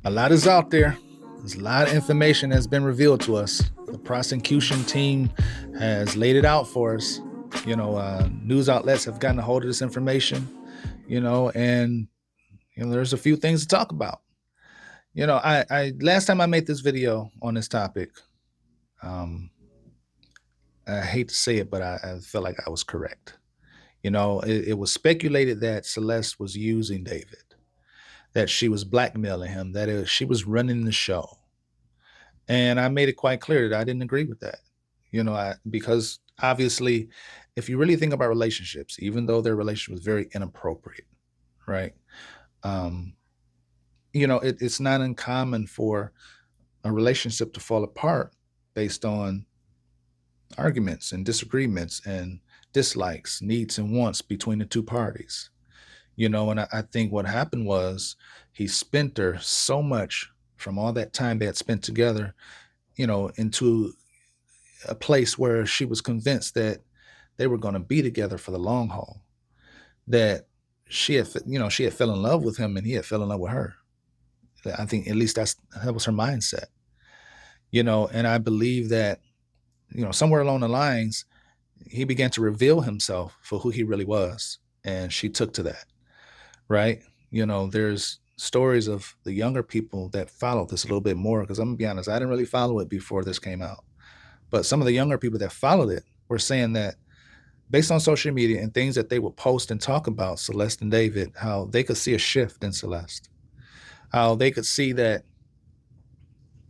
A lot is out there. There's a lot of information that's been revealed to us. The prosecution team has laid it out for us. News outlets have gotten a hold of this information, and there's a few things to talk about. I last time I made this video on this topic, um, I hate to say it, but I felt like I was correct. It was speculated that Celeste was using David, that she was blackmailing him, she was running the show. And I made it quite clear that I didn't agree with that. Because obviously, if you really think about relationships, even though their relationship was very inappropriate, right? Um, it's not uncommon for a relationship to fall apart based on arguments and disagreements and dislikes, needs and wants between the two parties. And I think what happened was he spent her so much from all that time they had spent together, into a place where she was convinced that they were going to be together for the long haul, that she had fell in love with him and he had fell in love with her. I think at least that was her mindset. And I believe that, somewhere along the lines, he began to reveal himself for who he really was. And she took to that, right? There's stories of the younger people that followed this a little bit more, because I'm gonna be honest, I didn't really follow it before this came out. But some of the younger people that followed it were saying that based on social media and things that they would post and talk about Celeste and David, how they could see a shift in Celeste, how they could see that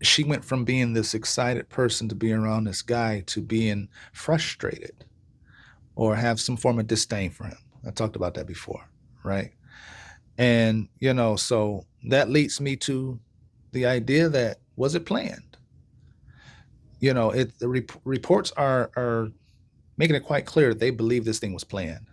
she went from being this excited person to being around this guy to being frustrated or have some form of disdain for him. I talked about that before, right? And, so that leads me to the idea that, was it planned? The reports are making it quite clear that they believe this thing was planned.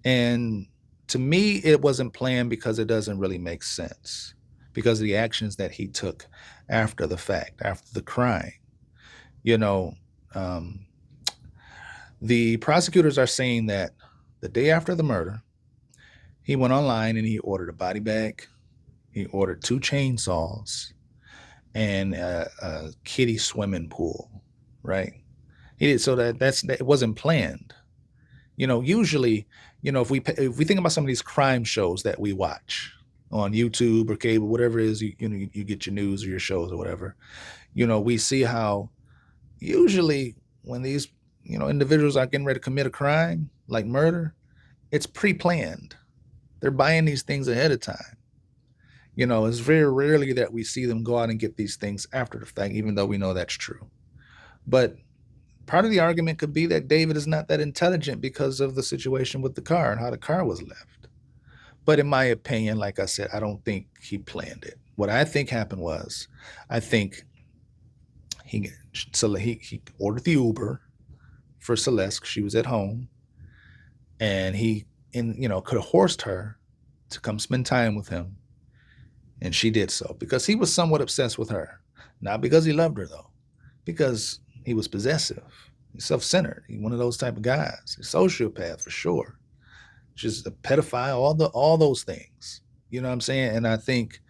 And to me, it wasn't planned because it doesn't really make sense, because of the actions that he took after the fact, after the crime. You know, um, the prosecutors are saying that the day after the murder, he went online and he ordered a body bag, he ordered two chainsaws, and a kiddie swimming pool, right? He did, so that it wasn't planned. Usually, if we think about some of these crime shows that we watch on YouTube or cable, whatever it is, you get your news or your shows or whatever. We see how usually when these individuals are getting ready to commit a crime like murder, it's pre-planned. They're buying these things ahead of time. It's very rarely that we see them go out and get these things after the fact, even though we know that's true. But part of the argument could be that David is not that intelligent because of the situation with the car and how the car was left. But in my opinion, like I said, I don't think he planned it. What I think happened was, I think he ordered the Uber for Celeste. She was at home, and he could have horsed her to come spend time with him, and she did so because he was somewhat obsessed with her, not because he loved her though, because he was possessive, he's self-centered, he's one of those type of guys, a sociopath for sure, just a pedophile, all those things. You know what I'm saying? And I think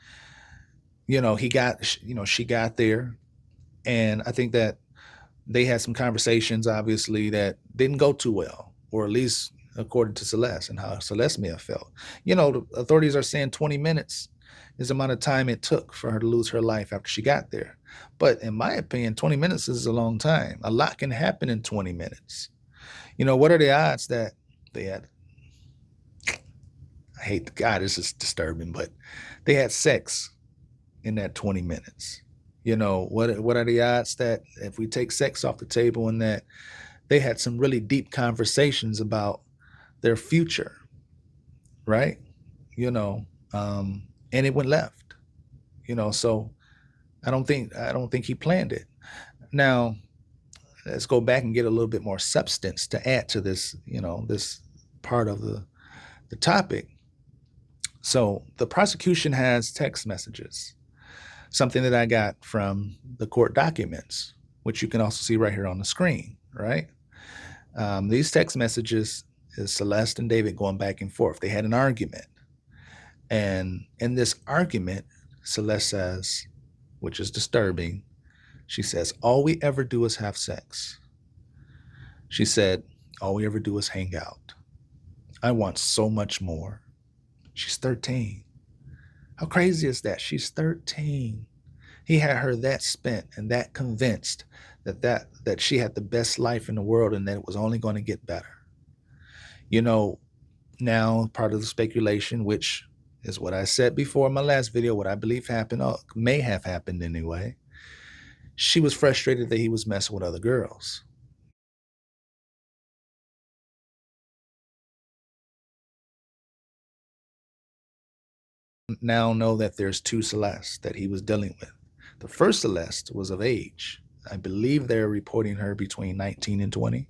he got she got there, and I think that they had some conversations, obviously, that didn't go too well, or at least according to Celeste and how Celeste may have felt. The authorities are saying 20 minutes is the amount of time it took for her to lose her life after she got there. But in my opinion, 20 minutes is a long time. A lot can happen in 20 minutes. What are the odds that they had, I hate God, this is disturbing, but they had sex in that 20 minutes? What are the odds that if we take sex off the table and that they had some really deep conversations about their future, right? You know, and it went left. So I don't think he planned it. Now, let's go back and get a little bit more substance to add to this, this part of the topic. So the prosecution has text messages, something that I got from the court documents, which you can also see right here on the screen, right? These text messages is Celeste and David going back and forth. They had an argument. And in this argument, Celeste says, which is disturbing, she says, all we ever do is have sex. She said, all we ever do is hang out. I want so much more. She's 13. How crazy is that? She's 13. He had her that spent and that convinced that she had the best life in the world and that it was only going to get better. You know, now part of the speculation, which is what I said before in my last video, what I believe happened, or may have happened anyway. She was frustrated that he was messing with other girls. Now know that there's two Celestes that he was dealing with. The first Celeste was of age. I believe they're reporting her between 19 and 20.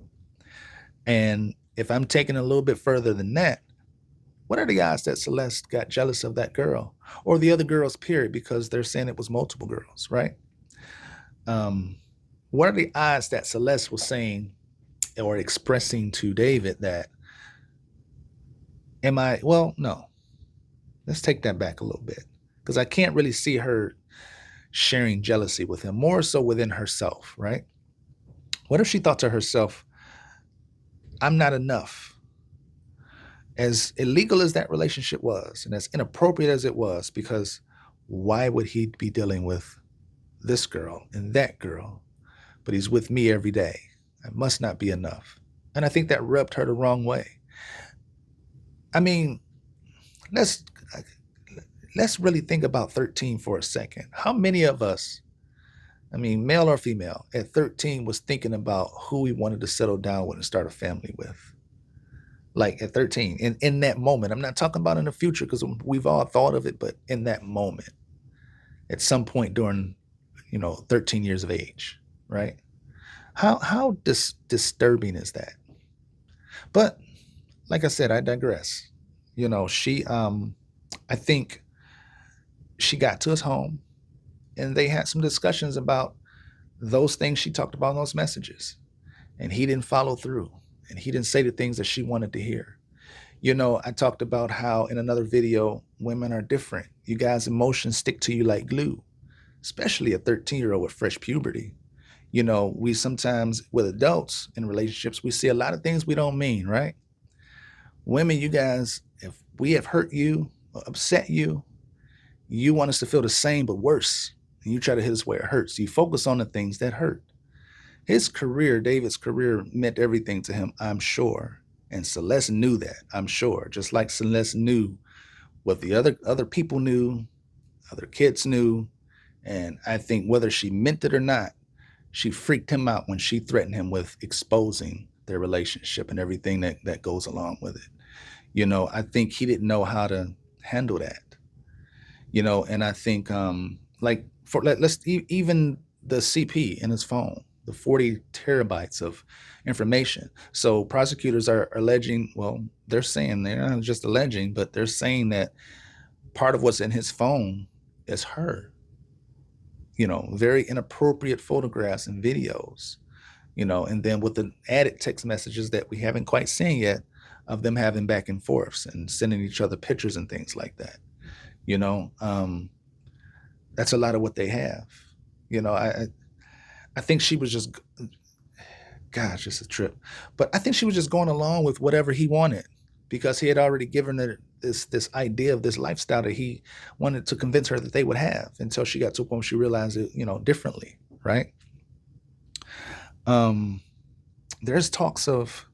And if I'm taking a little bit further than that, what are the odds that Celeste got jealous of that girl or the other girls, period, because they're saying it was multiple girls, right? What are the odds that Celeste was saying or expressing to David that, well, no, let's take that back a little bit because I can't really see her sharing jealousy with him, more so within herself, right? What if she thought to herself, I'm not enough? As illegal as that relationship was and as inappropriate as it was, because why would he be dealing with this girl and that girl, but he's with me every day? I must not be enough. And I think that rubbed her the wrong way. I mean, let's really think about 13 for a second. How many of us, I mean, male or female, at 13 was thinking about who we wanted to settle down with and start a family with? Like at 13, in that moment. I'm not talking about in the future because we've all thought of it, but in that moment, at some point during, 13 years of age, right? How disturbing is that? But like I said, I digress. She I think she got to his home and they had some discussions about those things she talked about in those messages. And he didn't follow through and he didn't say the things that she wanted to hear. I talked about how in another video, women are different. You guys' emotions stick to you like glue, especially a 13-year-old with fresh puberty. We sometimes, with adults in relationships, we see a lot of things we don't mean, right? Women, you guys, if we have hurt you or upset you, you want us to feel the same but worse. And you try to hit us where it hurts. You focus on the things that hurt. His career, David's career, meant everything to him, I'm sure. And Celeste knew that, I'm sure. Just like Celeste knew what the other people knew, other kids knew. And I think whether she meant it or not, she freaked him out when she threatened him with exposing their relationship and everything that goes along with it. I think he didn't know how to handle that. And I think like let's even the CP in his phone, the 40 terabytes of information. So prosecutors are alleging, well, they're saying, they're not just alleging, but they're saying that part of what's in his phone is her. Very inappropriate photographs and videos, and then with the added text messages that we haven't quite seen yet of them having back and forths and sending each other pictures and things like that. That's a lot of what they have. I think she was just, gosh, it's a trip. But I think she was just going along with whatever he wanted because he had already given her this idea of this lifestyle that he wanted to convince her that they would have until she got to a point where she realized it, differently, right? There's talks of,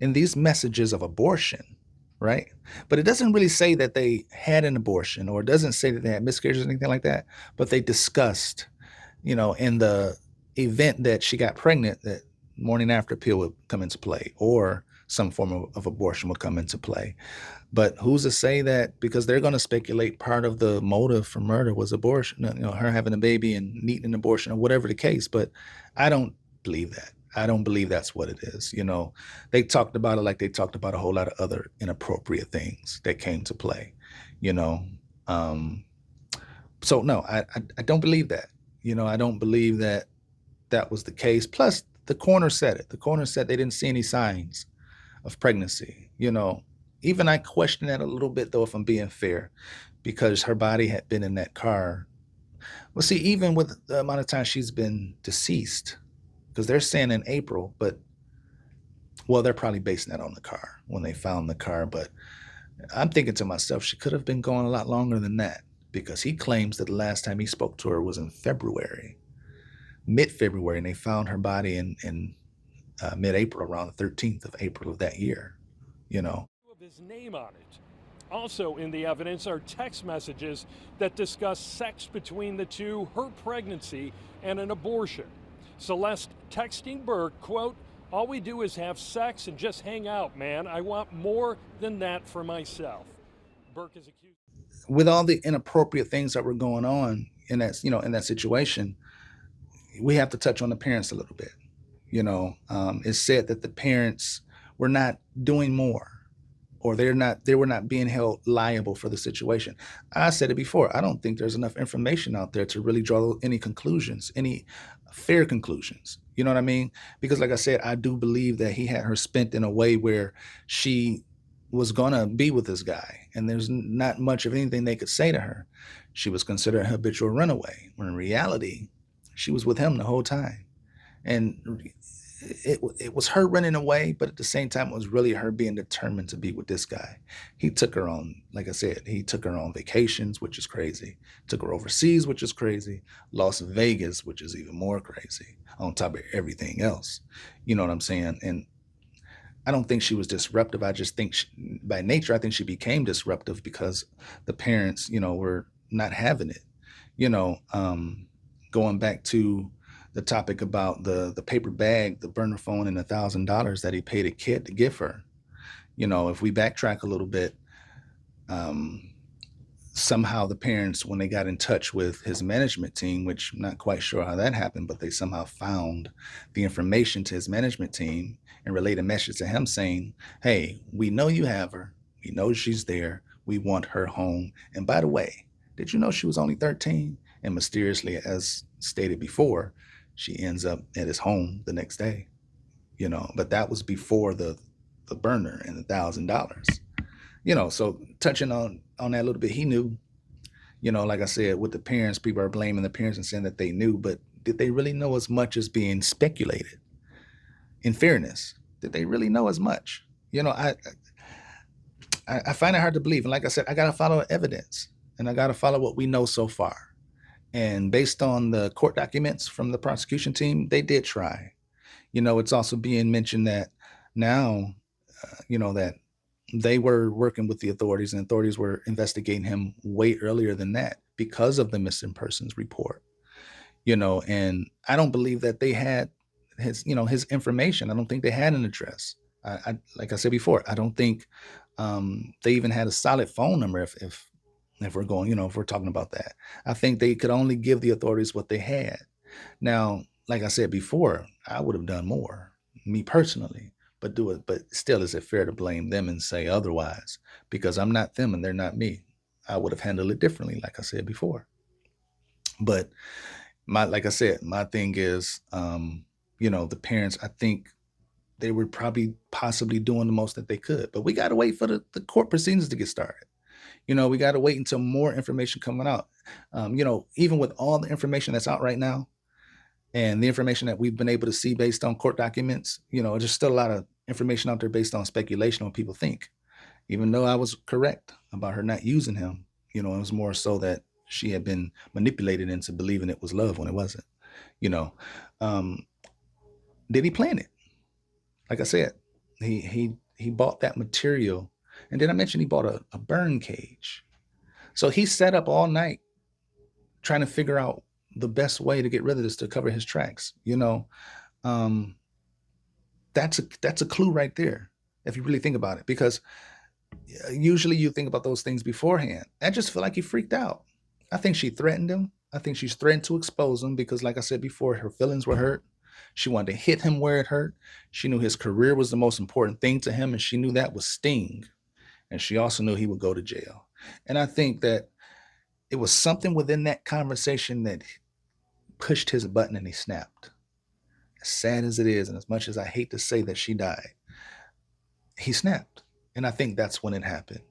in these messages, of abortion, right? But it doesn't really say that they had an abortion, or it doesn't say that they had miscarriages or anything like that. But they discussed, in the event that she got pregnant, that morning after pill would come into play, or some form of abortion would come into play. But who's to say that, because they're going to speculate part of the motive for murder was abortion, her having a baby and needing an abortion or whatever the case. But I don't believe that. I don't believe that's what it is. They talked about it like they talked about a whole lot of other inappropriate things that came to play, so no, I don't believe that. I don't believe that that was the case. Plus, the coroner said it. The coroner said they didn't see any signs of pregnancy. Even I question that a little bit, though, if I'm being fair, because her body had been in that car. Well, see, even with the amount of time she's been deceased, because they're saying in April, but well, they're probably basing that on the car when they found the car. But I'm thinking to myself, she could have been gone a lot longer than that because he claims that the last time he spoke to her was in February, mid-February, and they found her body in mid-April, around the 13th of April of that year. You know, Of his name on it. Also in the evidence are text messages that discuss sex between the two, her pregnancy, and an abortion. Celeste texting Burke, quote, "All we do is have sex and just hang out, man. I want more than that for myself." Burke is accused. with all the inappropriate things that were going on in that, in that situation, we have to touch on the parents a little bit. It's said that the parents were not doing more, or they were not being held liable for the situation. I said it before. I don't think there's enough information out there to really draw any conclusions, any fair conclusions. You know what I mean? Because like I said, I do believe that he had her spent in a way where she was gonna be with this guy, and there's not much of anything they could say to her. She was considered a habitual runaway, when in reality, she was with him the whole time. And it was her running away, but at the same time, it was really her being determined to be with this guy. He took her on, like I said, he took her on vacations, which is crazy. Took her overseas, which is crazy. Las Vegas, which is even more crazy, on top of everything else. You know what I'm saying? And I don't think she was disruptive. I just think by nature, I think she became disruptive because the parents, were not having it. You know, going back to the topic about the paper bag, the burner phone, and $1,000 that he paid a kid to give her. If we backtrack a little bit, um, somehow the parents, when they got in touch with his management team, which I'm not quite sure how that happened, but they somehow found the information to his management team and relayed a message to him saying, "Hey, we know you have her. We know she's there. We want her home. And by the way, did you know she was only 13?" And mysteriously, as stated before, she ends up at his home the next day. But that was before the burner and $1,000. So touching on that a little bit, he knew. Like I said, with the parents, people are blaming the parents and saying that they knew, but did they really know as much as being speculated? In fairness, did they really know as much? I find it hard to believe, and like I said, I gotta follow evidence, and I gotta follow what we know so far. And based on the court documents from the prosecution team, they did try. It's also being mentioned that now, that they were working with the authorities, and authorities were investigating him way earlier than that because of the missing persons report. And I don't believe that they had his information. I don't think they had an address. Like I said before, I don't think they even had a solid phone number. If we're going, if we're talking about that, I think they could only give the authorities what they had. Now, like I said before, I would have done more, me personally, but do it. But still, is it fair to blame them and say otherwise? Because I'm not them and they're not me. I would have handled it differently, like I said before. But like I said, my thing is, the parents, I think they were probably possibly doing the most that they could. But we got to wait for the court proceedings to get started. We got to wait until more information coming out. Even with all the information that's out right now, and the information that we've been able to see based on court documents, there's still a lot of information out there based on speculation on what people think. Even though I was correct about her not using him, it was more so that she had been manipulated into believing it was love when it wasn't. You know, um, did he plan it? Like I said, he bought that material, and then I mentioned he bought a burn cage. So he set up all night trying to figure out the best way to get rid of this to cover his tracks. Um, that's a clue right there if you really think about it, because usually you think about those things beforehand. I just feel like he freaked out. I think she threatened him. I think she's threatened to expose him because, like I said before, her feelings were hurt. She wanted to hit him where it hurt. She knew his career was the most important thing to him, and she knew that was sting. And she also knew he would go to jail. And I think that it was something within that conversation that pushed his button and he snapped. As sad as it is, and as much as I hate to say that she died, he snapped. And I think that's when it happened.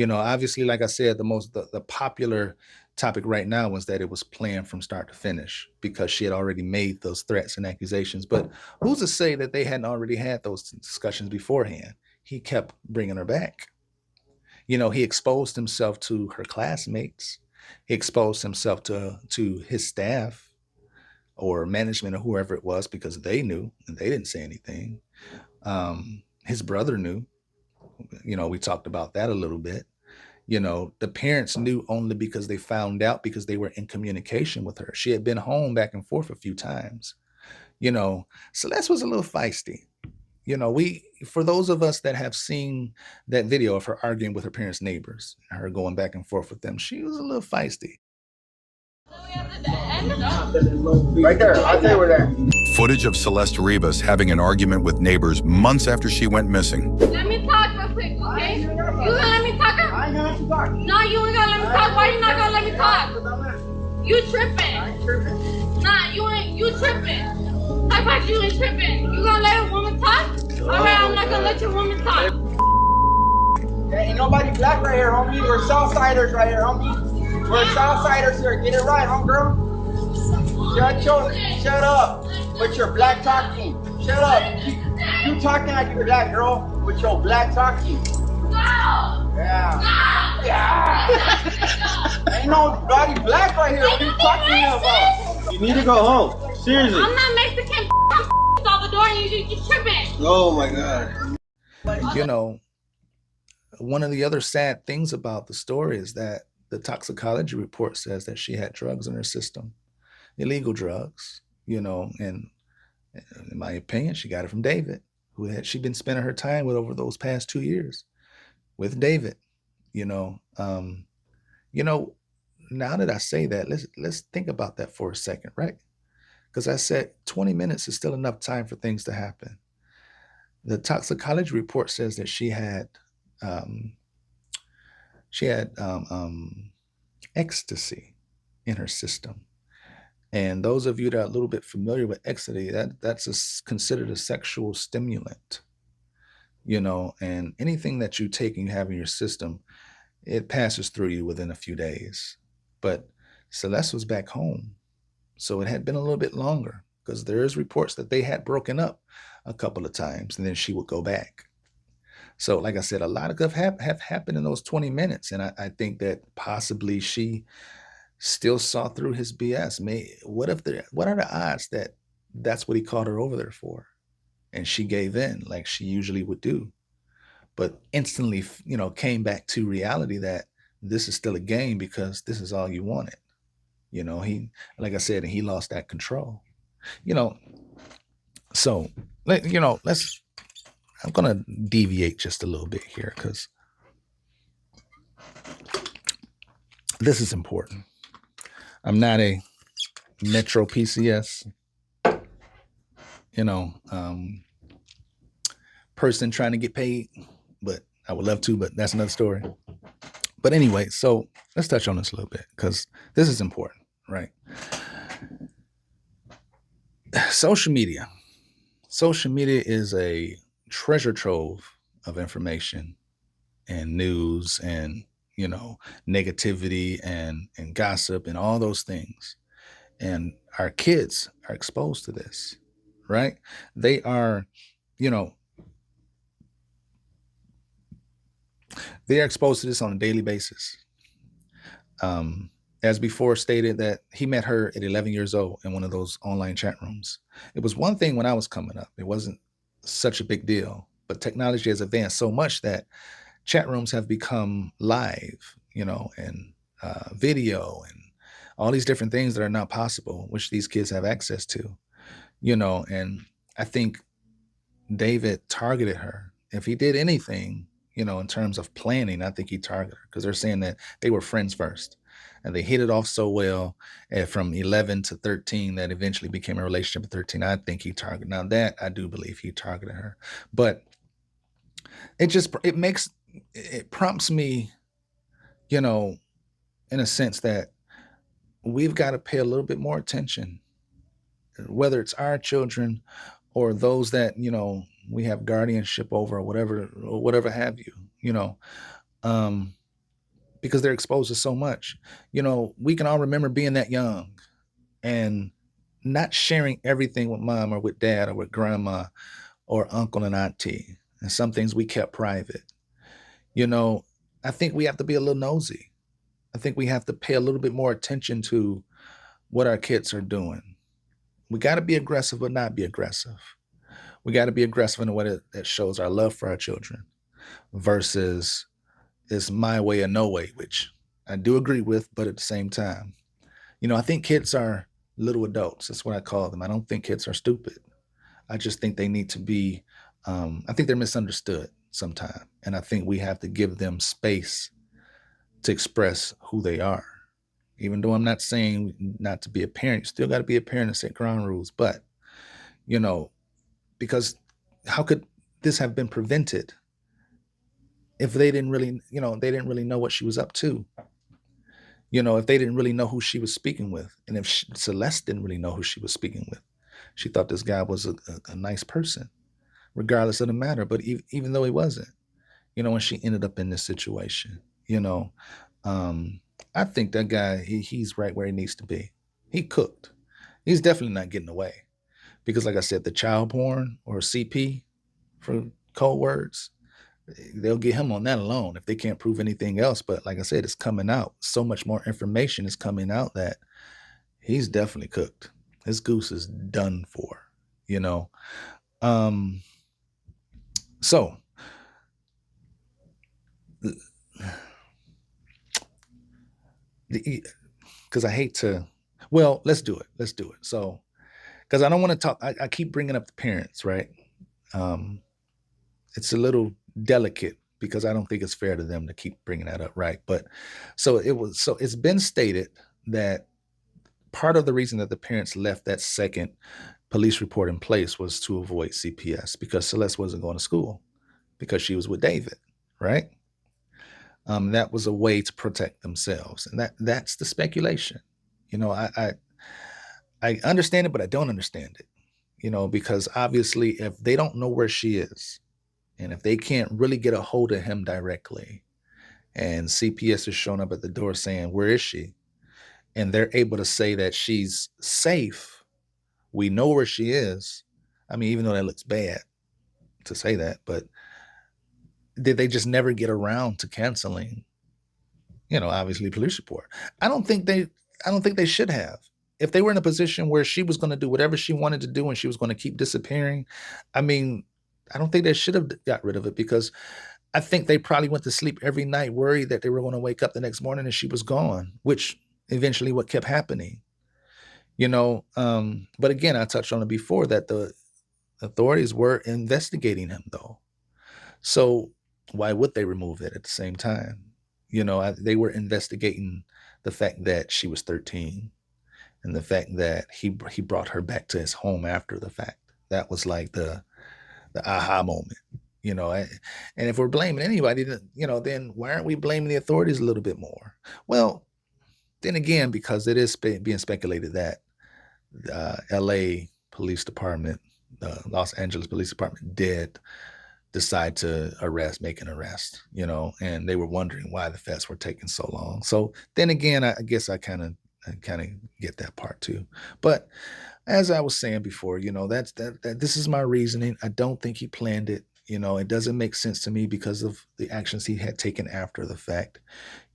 Obviously, like I said, the popular topic right now was that it was planned from start to finish because she had already made those threats and accusations. But who's to say that they hadn't already had those discussions beforehand? He kept bringing her back. He exposed himself to her classmates. He exposed himself to his staff or management or whoever it was because they knew and they didn't say anything. His brother knew. We talked about that a little bit. The parents knew only because they found out because they were in communication with her. She had been home back and forth a few times. Celeste was a little feisty. We for those of us that have seen that video of her arguing with her parents' neighbors, her going back and forth with them, she was a little feisty. Right there, I'll tell you where they're. Footage of Celeste Rivas having an argument with neighbors months after she went missing. Let me talk real quick, okay? You gonna let me talk? I ain't gonna let you talk. No, you ain't gonna let me talk. Why you not gonna let me talk? You tripping. I ain't tripping. Nah, you tripping. How about you ain't tripping? You gonna let a woman talk? Alright, I'm not gonna let your woman talk. Ain't nobody black right here, homie. We're Southsiders right here, homie. We're Southsiders here. Get it right, homegirl. Shut up with your black talking. Shut up. You talking like you're black, girl, with your black talking. No! Yeah. No! Yeah. Ain't nobody black right here. What are you talking about? You need to go home. Seriously. I'm not Mexican. I'm Salvador and you tripping. Oh my God. One of the other sad things about the story is that the toxicology report says that she had drugs in her system, illegal drugs, and in my opinion, she got it from David, who had she been spending her time with over those past 2 years with David. Now that I say that, let's think about that for a second, right? Because I said 20 minutes is still enough time for things to happen. The toxicology report says that she had ecstasy in her system. And those of you that are a little bit familiar with ecstasy, that's considered a sexual stimulant, and anything that you take and you have in your system, it passes through you within a few days. But Celeste was back home, so it had been a little bit longer because there's reports that they had broken up a couple of times and then she would go back. So, like I said, a lot of stuff have happened in those 20 minutes. And I think that possibly she still saw through his BS. What are the odds that that's what he called her over there for? And she gave in like she usually would do, but instantly, came back to reality that this is still a game because this is all you wanted. Like I said, and he lost that control, so, I'm going to deviate just a little bit here because this is important. I'm not a Metro PCS, person trying to get paid, but I would love to, but that's another story. But anyway, so let's touch on this a little bit because this is important, right? Social media is a treasure trove of information and news and negativity and gossip and all those things, and our kids are exposed to this, right? They are exposed to this on a daily basis. As before stated, that he met her at 11 years old in one of those online chat rooms. It was one thing when I was coming up. It wasn't such a big deal, but technology has advanced so much that chat rooms have become live, and video and all these different things that are not possible, which these kids have access to, and I think David targeted her. If he did anything, in terms of planning, I think he targeted her because they're saying that they were friends first and they hit it off so well from 11 to 13 that eventually became a relationship at 13. I think he targeted. Now that I do believe he targeted her, but it prompts me, in a sense that we've got to pay a little bit more attention, whether it's our children or those that, we have guardianship over or whatever have you, because they're exposed to so much. We can all remember being that young and not sharing everything with mom or with dad or with grandma or uncle and auntie. And some things we kept private. You know, I think we have to be a little nosy. I think we have to pay a little bit more attention to what our kids are doing. We got to be aggressive, but not be aggressive. We got to be aggressive in a way that shows our love for our children versus it's my way or no way, which I do agree with, but at the same time, I think kids are little adults. That's what I call them. I don't think kids are stupid. I just think they need to be, I think they're misunderstood sometimes. And I think we have to give them space to express who they are. Even though I'm not saying not to be a parent, you still got to be a parent and set ground rules. But, you know, because how could this have been prevented if they didn't really know what she was up to? If they didn't really know who she was speaking with, and if Celeste didn't really know who she was speaking with, she thought this guy was a nice person, regardless of the matter. But even though he wasn't, when she ended up in this situation, um, I think that guy, he's right where he needs to be. He cooked. He's definitely not getting away because, like I said, the child porn or CP for code words, they'll get him on that alone if they can't prove anything else. But like I said, it's coming out. So much more information is coming out that he's definitely cooked. His goose is done for, you know. Um, so because I hate to, well, let's do it. Let's do it. So, because I don't want to talk, I keep bringing up the parents, right? Um, it's a little delicate because I don't think it's fair to them to keep bringing that up, right? But so it's been stated that part of the reason that the parents left that second police report in place was to avoid CPS because Celeste wasn't going to school because she was with David, right? That was a way to protect themselves, and that's the speculation. I understand it, but I don't understand it. Because obviously, if they don't know where she is, and if they can't really get a hold of him directly, and CPS is showing up at the door saying, "Where is she?" and they're able to say that she's safe, we know where she is. I mean, even though that looks bad to say that, but did they just never get around to canceling, obviously police report? I don't think they should have. If they were in a position where she was going to do whatever she wanted to do and she was going to keep disappearing, I mean, I don't think they should have got rid of it because I think they probably went to sleep every night worried that they were going to wake up the next morning and she was gone, which eventually what kept happening. But again, I touched on it before that the authorities were investigating him though. So why would they remove it at the same time? They were investigating the fact that she was 13 and the fact that he brought her back to his home after the fact. That was like the aha moment, and if we're blaming anybody, then why aren't we blaming the authorities a little bit more? Well, then again, because it is being speculated that LA Police Department, the Los Angeles Police Department did decide to make an arrest, and they were wondering why the feds were taking so long. So then again, I guess I kind of get that part too. But as I was saying before, that this is my reasoning. I don't think he planned it. It doesn't make sense to me because of the actions he had taken after the fact,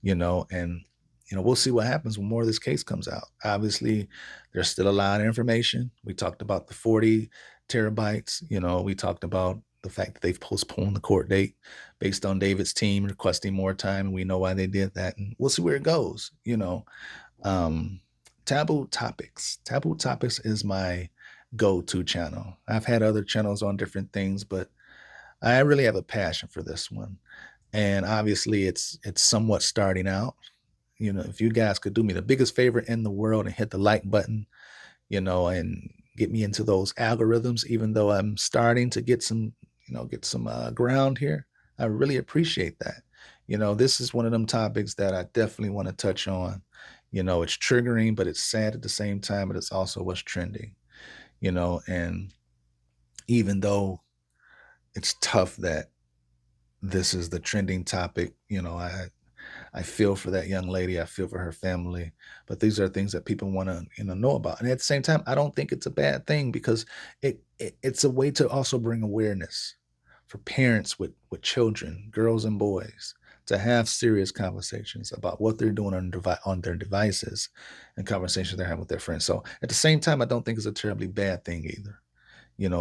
and we'll see what happens when more of this case comes out. Obviously, there's still a lot of information. We talked about the 40 terabytes. We talked about the fact that they've postponed the court date based on David's team requesting more time. And we know why they did that. And we'll see where it goes. Taboo Topics. Taboo Topics is my go-to channel. I've had other channels on different things, but I really have a passion for this one. And obviously it's somewhat starting out. If you guys could do me the biggest favor in the world and hit the like button, and get me into those algorithms, even though I'm starting to get some ground here, I really appreciate that. This is one of them topics that I definitely want to touch on. It's triggering, but it's sad at the same time, but it's also what's trending, and even though it's tough that this is the trending topic, I feel for that young lady. I feel for her family. But these are things that people want to, know about. And at the same time, I don't think it's a bad thing because it's a way to also bring awareness for parents with children, girls and boys, to have serious conversations about what they're doing on their devices and conversations they're having with their friends. So at the same time, I don't think it's a terribly bad thing either.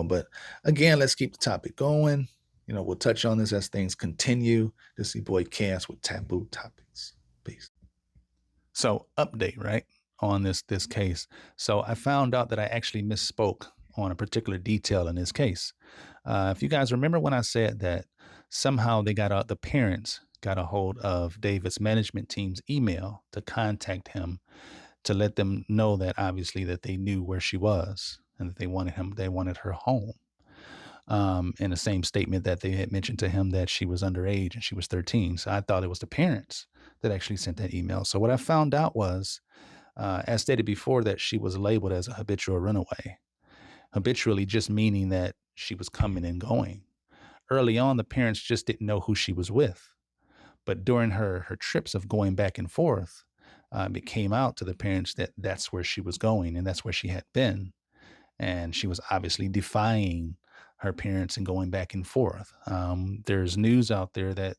But again, let's keep the topic going. We'll touch on this as things continue. This is your boy Cass with Taboo Topics. Peace. So update, right, on this case. So I found out that I actually misspoke on a particular detail in this case. If you guys remember when I said that somehow the parents got a hold of David's management team's email to contact him to let them know that obviously that they knew where she was and that they wanted her home. In the same statement that they had mentioned to him that she was underage and she was 13. So I thought it was the parents that actually sent that email. So what I found out was, as stated before, that she was labeled as a habitual runaway. Habitually just meaning that she was coming and going. Early on, the parents just didn't know who she was with. But during her trips of going back and forth, it came out to the parents that that's where she was going and that's where she had been. And she was obviously defying her parents and going back and forth. There's news out there that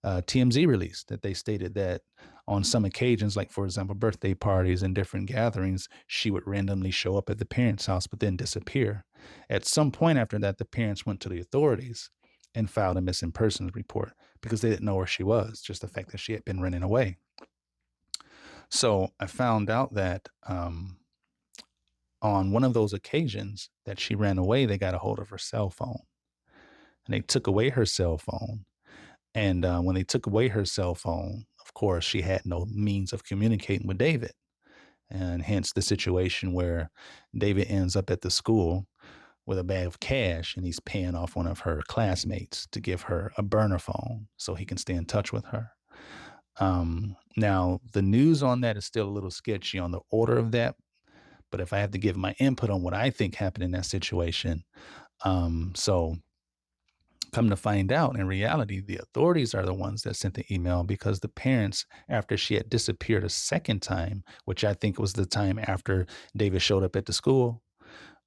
TMZ released that they stated that on some occasions, like for example, birthday parties and different gatherings, she would randomly show up at the parents' house, but then disappear. At some point after that, the parents went to the authorities and filed a missing persons report because they didn't know where she was, just the fact that she had been running away. So I found out that on one of those occasions that she ran away, they got a hold of her cell phone and they took away her cell phone. And when they took away her cell phone, of course, she had no means of communicating with David. And hence the situation where David ends up at the school with a bag of cash and he's paying off one of her classmates to give her a burner phone so he can stay in touch with her. Now, the news on that is still a little sketchy on the order of that. But if I have to give my input on what I think happened in that situation, so come to find out, in reality, the authorities are the ones that sent the email because the parents, after she had disappeared a second time, which I think was the time after David showed up at the school,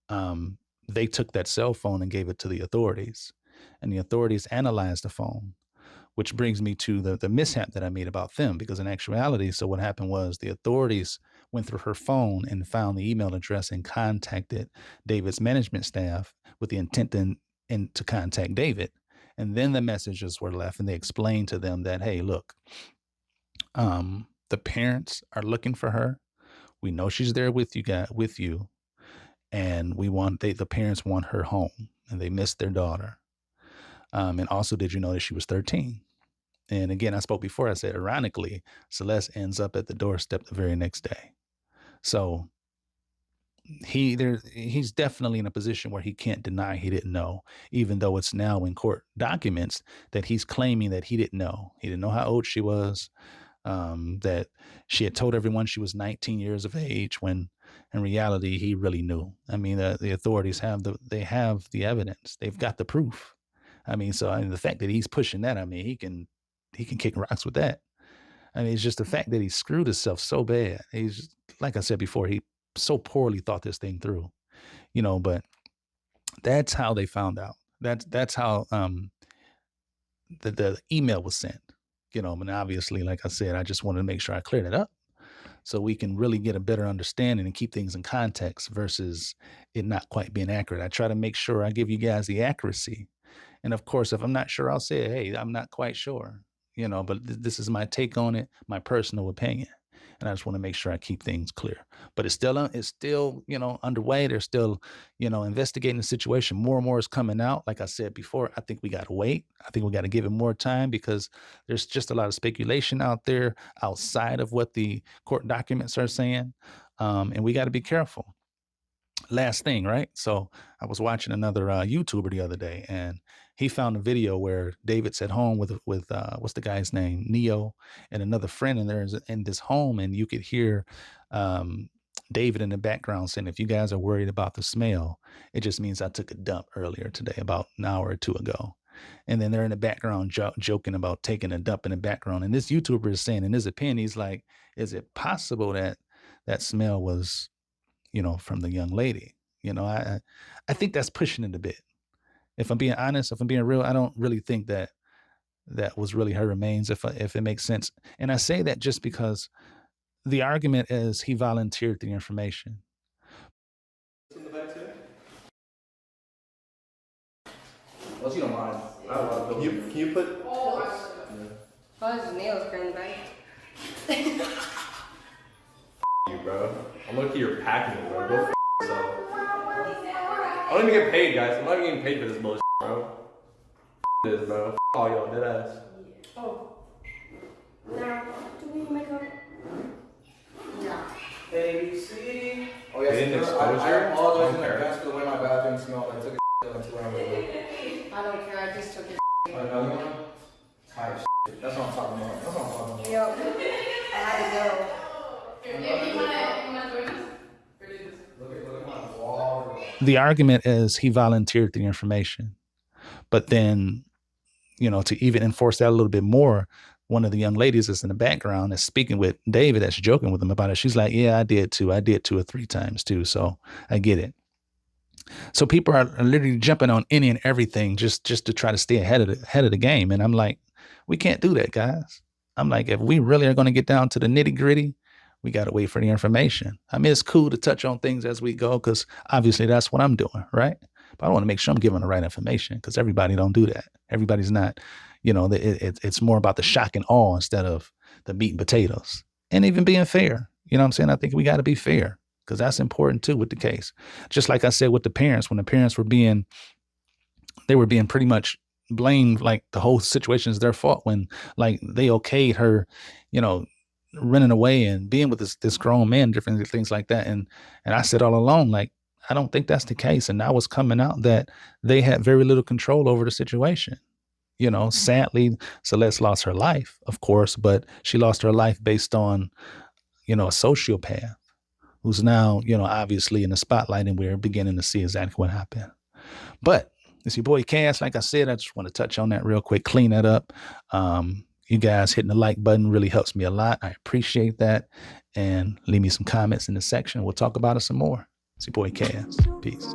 they took that cell phone and gave it to the authorities. And the authorities analyzed the phone, which brings me to the mishap that I made about them, because in actuality, so what happened was the authorities went through her phone and found the email address and contacted David's management staff with the intent to contact David. And then the messages were left and they explained to them that, hey, look, the parents are looking for her. We know she's there with you. And the parents want her home and they missed their daughter. And also, did you know that she was 13? And again, I spoke before, I said, ironically, Celeste ends up at the doorstep the very next day. So he's definitely in a position where he can't deny he didn't know, even though it's now in court documents that he's claiming that he didn't know. He didn't know how old she was, that she had told everyone she was 19 years of age, when in reality, he really knew. I mean, the authorities have the evidence. They've got the proof. I mean, the fact that he's pushing that, I mean, he can kick rocks with that. I mean, it's just the fact that he screwed himself so bad. He's, like I said before, he so poorly thought this thing through, but that's how they found out. That's how the email was sent, and obviously, like I said, I just wanted to make sure I cleared it up so we can really get a better understanding and keep things in context versus it not quite being accurate. I try to make sure I give you guys the accuracy. And of course, if I'm not sure, I'll say, hey, I'm not quite sure, but this is my take on it, my personal opinion. And I just want to make sure I keep things clear. But it's still underway. They're still, investigating the situation. More and more is coming out. Like I said before, I think we got to wait. I think we got to give it more time because there's just a lot of speculation out there outside of what the court documents are saying. And we got to be careful. Last thing, right? So I was watching another YouTuber the other day, and he found a video where David's at home with what's the guy's name, Neo, and another friend, and there's in this home, and you could hear David in the background saying, "If you guys are worried about the smell, it just means I took a dump earlier today, about an hour or two ago." And then they're in the background joking about taking a dump in the background. And this YouTuber is saying in his opinion, he's like, is it possible that that smell was, you know, from the young lady? You know, I think that's pushing it a bit. If I'm being honest, if I'm being real, I don't really think that that was really her remains, if it makes sense. And I say that just because the argument is he volunteered the information. Unless you don't mind. I don't want to Can you put? Oh, his nails curling back. You, bro. I'm looking at your packing, bro. Go f yourself. I don't even get paid, guys. I'm not even getting paid for this bullshit, bro. This, bro. F all y'all, dead ass. Oh. Now, do we make up? Yeah. ABC. Oh They didn't yes, expose I her? apologize in Okay. advance for the way my bathroom smelled. I took a into where I'm going. I don't care, I just took it. Another one? Tight shit. That's what I'm talking about. That's what I'm talking about. Yo, I had to go. If you wanna join us? Look at my wall. The argument is he volunteered the information. But then, you know, to even enforce that a little bit more, one of the young ladies that's in the background is speaking with David, that's joking with him about it. She's like, yeah, I did too. I did 2 or 3 times too. So I get it. So people are literally jumping on any and everything just to try to stay ahead of the game. And I'm like, we can't do that, guys. I'm like, if we really are going to get down to the nitty gritty, we got to wait for the information. I mean, it's cool to touch on things as we go, because obviously that's what I'm doing, right? But I want to make sure I'm giving the right information, because everybody don't do that. Everybody's not, you know, it's more about the shock and awe instead of the meat and potatoes. And even being fair, you know what I'm saying? I think we got to be fair, because that's important too with the case. Just like I said with the parents, when the parents were being pretty much blamed, like the whole situation is their fault, when like they okayed her, you know, running away and being with this grown man, different things like that. And I said all along, like, I don't think that's the case. And now it's coming out that they had very little control over the situation. You know, sadly, Celeste lost her life, of course, but she lost her life based on, you know, a sociopath who's now, you know, obviously in the spotlight, and we're beginning to see exactly what happened. But it's your boy Cass. Like I said, I just want to touch on that real quick, clean that up. You guys hitting the like button really helps me a lot. I appreciate that. And leave me some comments in the section. We'll talk about it some more. It's your boy Cass. Peace.